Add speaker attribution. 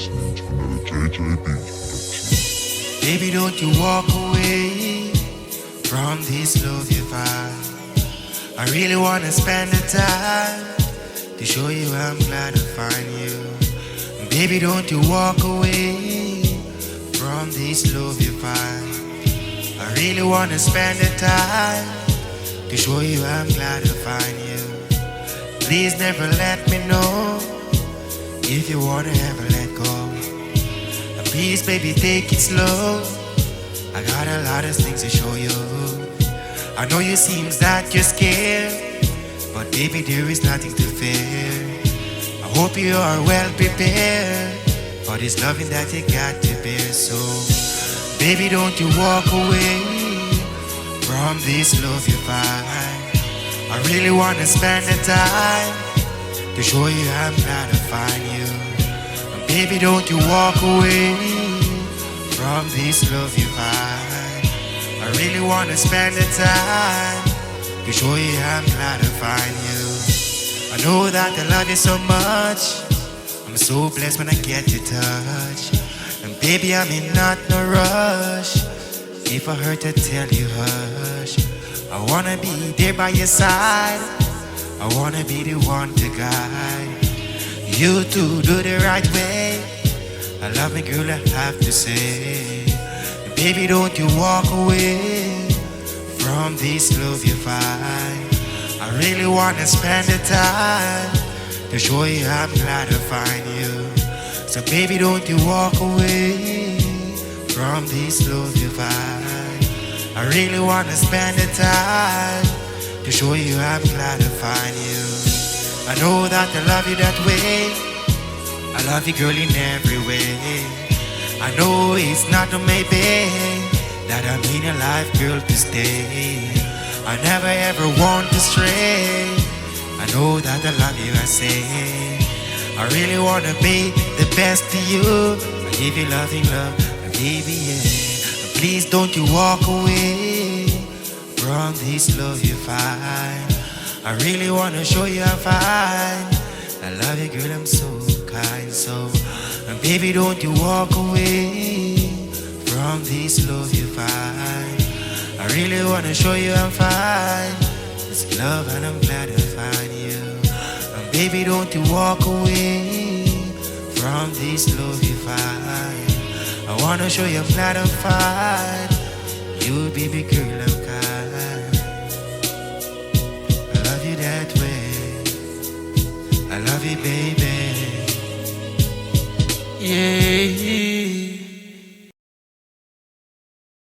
Speaker 1: listening to another JJB production.
Speaker 2: Baby, don't you walk away from this love you find. I really wanna spend the time to show you I'm glad to find you. Baby, don't you walk away from this love you find. I really wanna spend the time to show you I'm glad to find you. Please never let me know if you wanna ever let go. And please, baby, take it slow. I got a lot of things to show you. I know you seems that you're scared, but baby, there is nothing to fear. I hope you are well prepared for this loving that you got to bear. So, baby, don't you walk away from this love you find. I really wanna spend the time to show you I'm glad to find you. And baby, don't you walk away from this love you find. I really wanna spend the time to show you I'm glad to find you. I know that I love you so much. I'm so blessed when I get your touch. And baby, I'm in not no rush. If I hurt to tell you hush, I wanna be there by your side. I wanna be the one to guide you to do the right way. I love me, girl, I have to say. And baby, don't you walk away from this love you find. I really wanna spend the time to show you I'm glad to find you. So baby, don't you walk away from this love you find. I really wanna spend the time to show you I'm glad to find you. I know that I love you that way. I love you, girl, in every way. I know it's not a maybe that I'm in your life, girl, to stay. I never ever want to stray. I know that I love you, I say. I really wanna be the best to you. I give you loving love, baby, yeah. Please don't you walk away from this love you find. I really wanna show you I'm fine. I love you, girl, I'm so kind. So, and baby, don't you walk away from this love you find. I really wanna show you I'm fine. It's love and I'm glad to find you. And baby, don't you walk away from this love you find. I wanna show you I'm glad I'm fine. You, baby girl, I'm